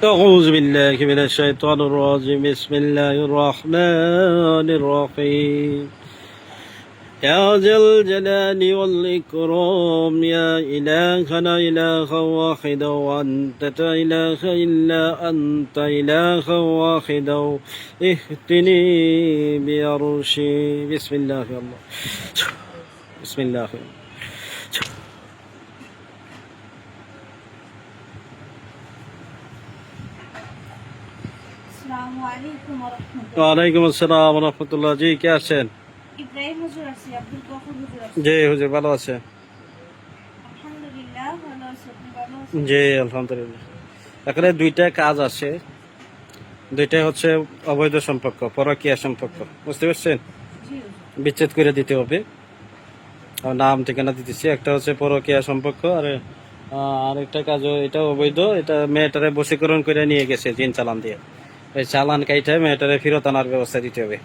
أعوذ بالله من الشيطان الرجيم بسم الله الرحمن الرحيم يا ذا الجلال والإكرام يا إلهنا إلها واحدا وأنت لا إله إلا أنت إلها واحدا اهتني بعرشي بسم الله الله بسم الله আসসালামুয়ালাইকুম ওয়া রাহমাতুল্লাহ। ওয়ালাইকুম আসসালাম রহমতুল্লাহ। জি কে আছেন? ইব্রাহিম হুজুর আছি, আব্দুল গফুর হুজুর আছি। জি হুজুর ভালো আছে? আলহামদুলিল্লাহ ভালো আছি, আপনি ভালো আছেন? জি আলহামদুলিল্লাহ। এখানে দুইটা কাজ আছে, দুইটাই হচ্ছে অবৈধ সম্পর্ক, পরকীয়া সম্পর্ক, বুঝতে পারছেন? জি বিচ্ছেদ করে দিতে হবে। আর নাম ঠিকানা দিতেছি, একটা হচ্ছে পরকীয়া সম্পর্ক, আর আরেকটা কাজও এটা অবৈধ। এটা মেয়েটারে বশীকরণ করে নিয়ে গেছে জিন চালান দিয়ে। এই চালান কাইটায় মেয়েটারে ফেরত আনার ব্যবস্থা দিতে হবে।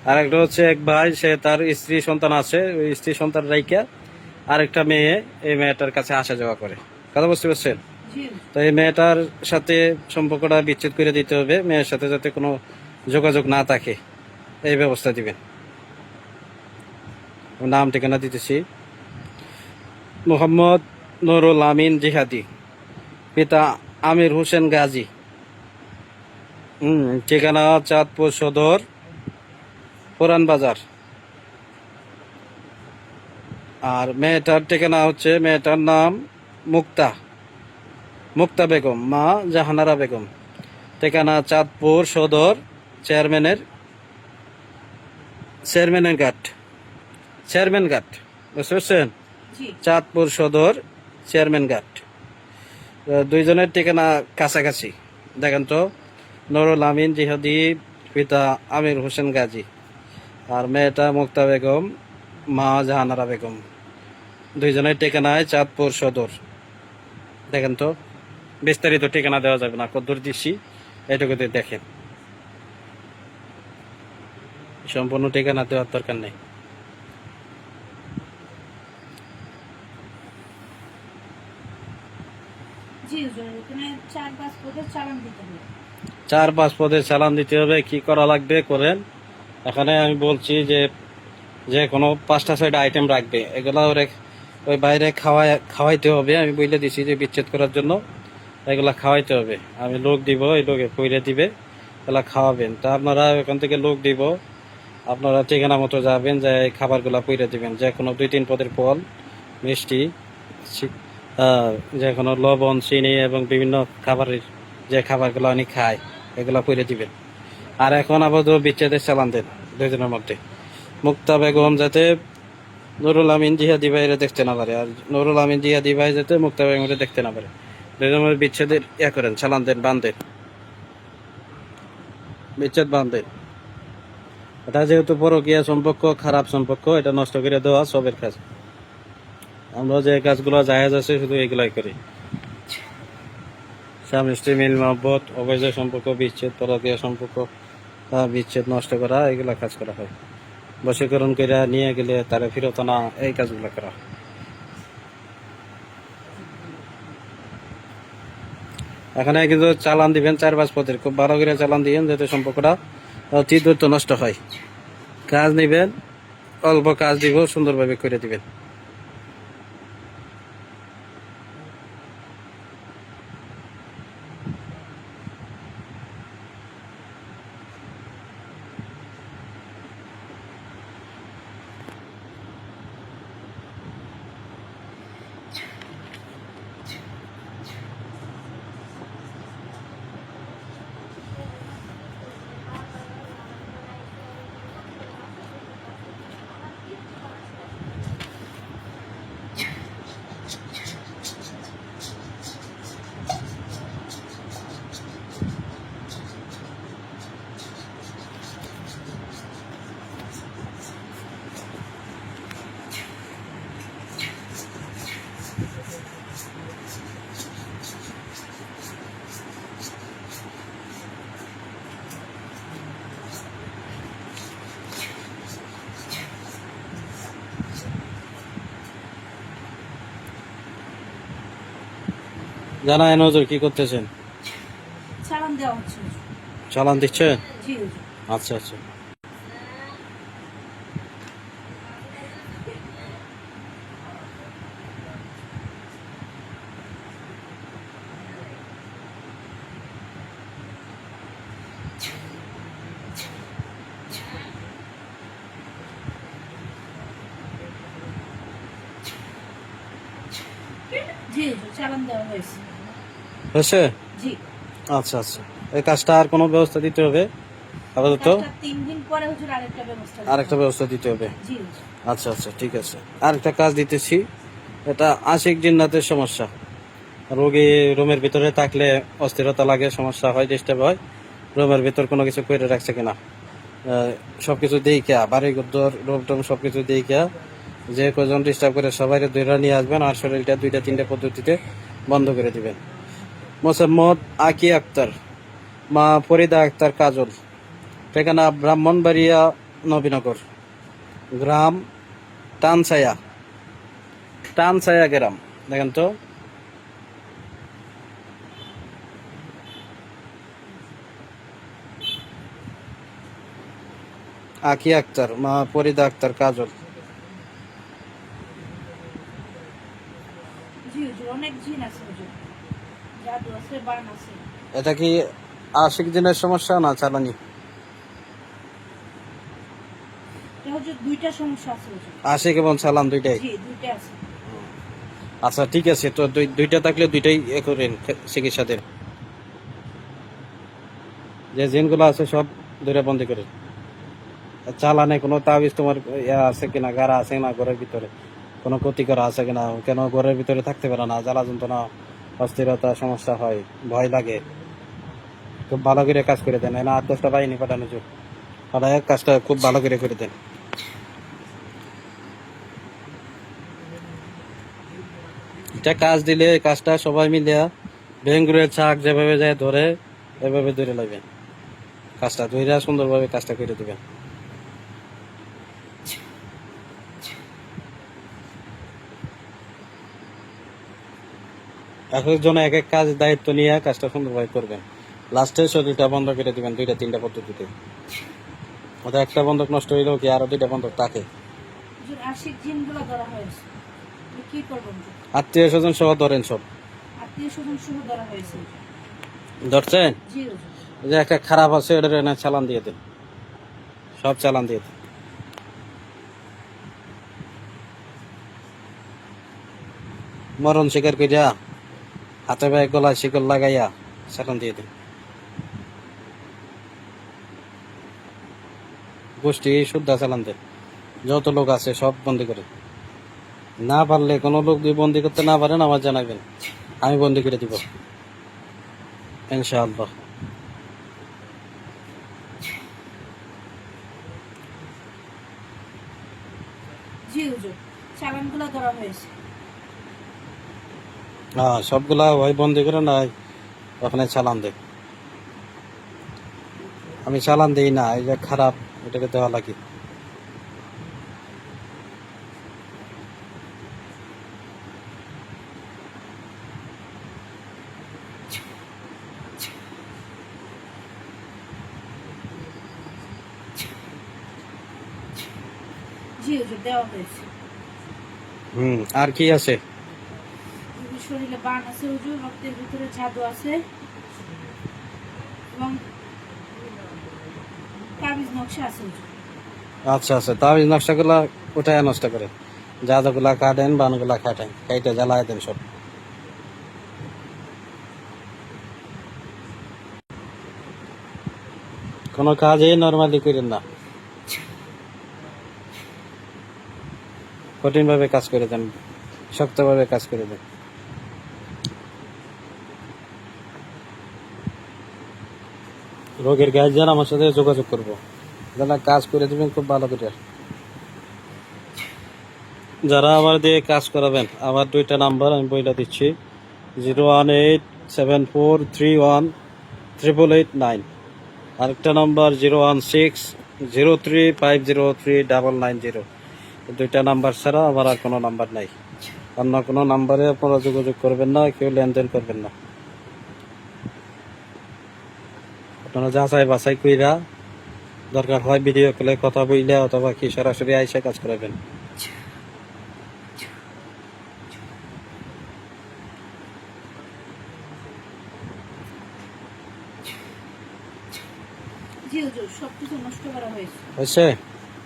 আর একটা হচ্ছে এক ভাই, সে তার স্ত্রী সন্তান আছে, ওই স্ত্রী সন্তান রাইকা আরেকটা মেয়ে এই মেয়েটার কাছে আসা যাওয়া করে। কথা বুঝতে পারছেন? জি তো এই মেয়েটার সাথে সম্পর্কটা বিচ্ছেদ করে দিতে হবে, মেয়ের সাথে যাতে কোনো যোগাযোগ না থাকে এই ব্যবস্থা দিবেন। নাম ঠিকানা দিতেছি, মোহাম্মদ নুরুল আমিন জিহাদি, পিতা আমির হোসেন গাজী, ঠিকানা চাঁদপুর সদর, পুরান বাজার। আর মেয়েটার ঠিকানা হচ্ছে, মেয়েটার নাম মুক্তা, মুক্তা বেগম, মা জাহানারা বেগম, ঠিকানা চাঁদপুর সদর, চেয়ারম্যানের ঘাট, বুঝতে পারছেন? জি চাঁদপুর সদর, চেয়ারম্যান ঘাট। দুইজনের ঠিকানা কাছাকাছি। দেখেন তো, নুরুল আমিন জিহাদি, পিতা আমির হোসেন গাজী, আর মেয়েটা মুক্তা বেগম, মা জাহানারা বেগম। দুইজনের ঠিকানায় চাঁদপুর সদর। দেখেন তো, বিস্তারিত ঠিকানা দেওয়া যাবে না, কদ্দূর দিচ্ছি এটুকুতে দেখেন, সম্পূর্ণ ঠিকানা দেওয়ার দরকার নেই। জি হুজুর, এখানে 4-5 পদের চালান দিতে হবে। 4-5 পদের চালান দিতে হবে। কি করা লাগবে করেন। এখানে আমি বলছি যে যে কোনো 5টা-6টা আইটেম রাখবে, এগুলা ওই বাইরে খাওয়াইতে হবে। আমি বলে দিছি যে বিচ্ছেদ করার জন্য এগুলা খাওয়াইতে হবে। আমি লোক দিব, এই লোকে কইরে দিবে, এগুলা খাওয়াবেন। তা আপনারা এখান থেকে লোক দিব, আপনারা ঠিকানা মতো যাবেন, যে এই খাবারগুলা পইরে দিবেন। যে কোনো 2-3 পদের ফল, মিষ্টি, যে কোনো লবণ, চিনি এবং বিভিন্ন খাবারের যে খাবারগুলো উনি খায় এগুলা পইরে দিবেন। আর এখন আপাতত বিচ্ছেদের চালান দেন দুজনের মধ্যে। মুক্তা বেগম যাতে নুরুল আমিন জিহাদি ভাইরে দেখতে না পারে, আর নুরুল আমিন জিহাদি ভাই যাতে মুক্তা বেগমকে দেখতে না পারে। দুজনের বিচ্ছেদের করেন, চালান দেন, বান্ধেন, বিচ্ছেদ বান্ধেন। এটা যেহেতু পরকীয়া সম্পর্ক, খারাপ সম্পর্ক, এটা নষ্ট করে দেওয়া সবের কাজ। আমরা যে কাজগুলো জায়েজ আছে শুধু এগুলাই করি। স্বামী স্ত্রী মিল মহব্বত, অবৈধ সম্পর্ক বিচ্ছেদ, পরকীয়া সম্পর্ক বিচ্ছেদ, নষ্ট করা, এগুলা কাজ করা হয়। বশীকরণ করে নিয়ে গেলে তারা ফেরত আনা, এই কাজগুলো করা হয়। এখানে কিন্তু চালান দিবেন 4-5 পদের, খুব ভালো করে চালান দিবেন যাতে সম্পর্কটা অতি দ্রুত নষ্ট হয়। কাজ নিবেন, অল্প কাজ দিব, সুন্দরভাবে করে দিবেন। জানায় নজর কি করতেছেন? চালান দেওয়া হচ্ছে হুজুর। চালান দিচ্ছে? জি হুজুর। আচ্ছা আচ্ছা। জি হুজুর, চালান দেওয়া হয়েছে। হয়েছে? জি। আচ্ছা আচ্ছা। এই কাজটা আর কোনো ব্যবস্থা দিতে হবে আপাতত? কাজটা 3 দিন পরে হুজুর আরেকটা ব্যবস্থা দিতে আরেকটা হবে। ব্যবস্থা দিতে হবে? জি হুজুর। আচ্ছা আচ্ছা, ঠিক আছে। আরেকটা কাজ দিতেছি, এটা আশিক জিন্নাতের সমস্যা। রোগী রুমের ভিতরে থাকলে অস্থিরতা লাগে, সমস্যা হয়, ডিস্টার্ব হয়। রুমের ভিতর কোনো কিছু করে রাখছে কিনা সবকিছু দেখিয়া, বাড়ি ঘর রুম টুম সবকিছু দেখিয়া, যে কজন ডিস্টার্ব করে সবাই ধরে নিয়ে আসবেন, আর শরীরটা 2-3 পদ্ধতিতে বন্ধ করে দিবেন। মোসাম্মদ আকি আক্তার, মা ফরিদা আক্তার কাজল, ঠিকানা ব্রাহ্মণবাড়িয়া নবীনগর, গ্রাম টানছায়া, টানছায়া গ্রাম। দেখেন তো, আকি আক্তার, মা ফরিদা আক্তার কাজল। জি হুজুর, অনেক জিন আছে হুজুর, জাদু আছে, বান আছে। এটা কি আশিক দিনের সমস্যা না চালানি? এটা হুজুর দুইটা সমস্যা আছে হুজুর। আশিক এবং চালান দুইটাই? জি, দুইটা আছে। আচ্ছা ঠিক আছে, তো দুইটা থাকলে দুইটাই করেন, চিকিৎসা দেন। যে জিনগুলো আছে সব ধরে বন্দি করে। চালানে কোনো তাবিজ তোমার আছে কিনা, গাড়া আছে না ঘরের ভিতরে, কোনো ক্ষতি করা আছে কিনা, কেন ঘরের ভিতরে থাকতে পারে না, জ্বালা যন্ত্রণা, অস্থিরতা, সমস্যা হয়, ভয় লাগে, খুব ভালো করে কাজ করে দেন। না 8-10টা বাহিনী পাঠানো যোগ, পাঠায় কাজটা খুব ভালো করে দেন। এটা কাজ দিলে কাজটা সবাই মিলিয়া বেঙ্গুরের ছাক যেভাবে যায় ধরে, এভাবে ধরে লাগবেন, কাজটা ধরে সুন্দরভাবে কাজটা করে দিবেন। এক একজন এক এক কাজ দায়িত্ব নিয়ে কাজটা সুন্দরভাবে করবেন। লাস্টে শরীরটা বন্ধ করে দিবেন 2-3 পদ্ধতিতে। ওটা একটা বন্ধক নষ্ট হইলেও কি আরো 2টা বন্ধক থাকে। হুজুর আশিক জিনগুলো ধরা হয়েছে, তো কি করবেন হুজুর? আত্মীয় স্বজন সহ ধরেন সব? আত্মীয় স্বজন সহ ধরা হয়েছে। ধরছেন? জি হুজুর। ওই যে একটা খারাপ আছে ওটা না চালান দিয়ে দেন, সব চালান দিয়ে দেন। মরণ শিকার করিয়া হাতে পায়ে গলায় শিকল লাগাইয়া চালান দিয়ে দেন। গোষ্ঠী শুদ্ধা চালান দেন, যত লোক আছে সব বন্দি করে। না পারলে কোনো লোক যদি বন্দি করতে না পারেন আমার জানাবেন, আমি বন্দি করে দিব ইনশাআল্লাহ। জি হুজুর, চালানগুলো ধরা হয়েছে। হ্যাঁ সবগুলা ওই বন্দি করে নাই, ওখানে চালান দেয়। আমি চালান দিই না, এই যে খারাপ এটাকে দেওয়া লাগে। জি হুজুর, দেওয়া হয়েছে। আর কি আছে? হুজুর শরীরে বান আছে হুজুর, রক্তের ভিতরে জাদু আছে, এবং তাবিজ নকশা আছে হুজুর। আচ্ছা আচ্ছা, তাবিজ নকশাগুলা উঠায় নষ্ট করে, জাদুগুলা কাটেন, বানগুলা কাটেন, কাইটা জ্বালায় দেন সব। কোনো কাজই নর্মালি করেন না, কঠিনভাবে কাজ করে দেন, শক্তভাবে কাজ করে দেন। রোগের গার্জিয়ান আমার সাথে যোগাযোগ করবো, যারা কাজ করে দেবেন খুব ভালো করে। যারা আমার দিয়ে কাজ করাবেন, আমার 2টা নাম্বার আমি বইটা দিচ্ছি, 01874318889, আরেকটা নাম্বার 01603503990। 2টা নাম্বার ছাড়া আমার আর কোনো নাম্বার নাই। অন্য কোনো নাম্বারে আপনারা যোগাযোগ করবেন না, কেউ লেনদেন করবেন না। আপনারা যাচাই বাছাই কইরা দরকার হয় ভিডিও কলে কথা বইলে অথবা কি সরাসরি আইসা কাজ করাবেন। জি হুজুর, সবকিছু নষ্ট করা হয়েছে। হয়েছে?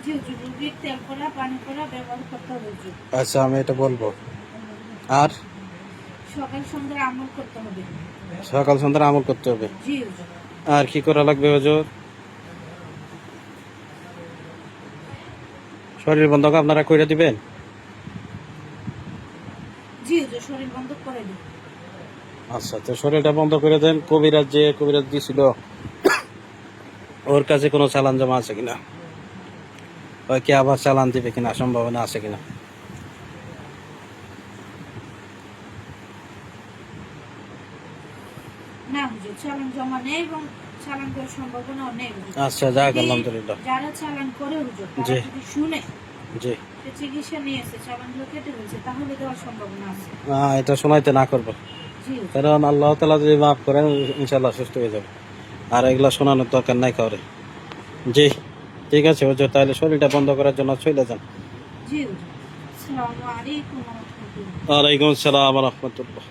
জি হুজুর, রুগীর তেল করা, পানি করা ব্যবহার করতে হবে হুজুর। আচ্ছা, আমি এটা বলবো। আর সকাল সন্ধ্যা আমল করতে হবে। সকাল সন্ধ্যা আমল করতে হবে। জি হুজুর। আর কি করা লাগবে হুজুর? শরীর বন্ধক আপনারা কইরা দিবেন? জি হুজুর, শরীর বন্ধ করে দিন। আচ্ছা, তো শরীরটা বন্ধ করে দেন। কবিরাজ দিছিল, ওর কাছে কোনো চালান জমা আছে কিনা, ওই কি আবার চালান দিবে কিনা, সম্ভাবনা আছে কিনা? না হুজুর, চালান জমা নেই এবং চালান করার সম্ভাবনাও নেই হুজুর। আচ্ছা, যাক যদি আলহামদুলিল্লাহ। যারা চালান করে হুজুর, তারা জি। যদি শুনে জি, যে চিকিৎসা নিয়েছে, চালানগুলো কেটে ফেলছে, তাহলে দেওয়ার সম্ভাবনা আছে। এটা শোনাইতে না করবো, জি হুজুর। কারণ আল্লাহ তালা যদি মাফ করেন ইনশাল্লাহ সুস্থ হয়ে যাবে। আর এগুলা শোনানোর দরকার নাই কাউরে। জি, ঠিক আছে হুজুর, তাহলে শরীরটা বন্ধ করার জন্য চলে যান। জি হুজুর। আসসালামু আলাইকুম ওয়া রাহমাতুল্লাহ। ওয়ালাইকুম আসসালাম ওয়া রাহমাতুল্লাহ।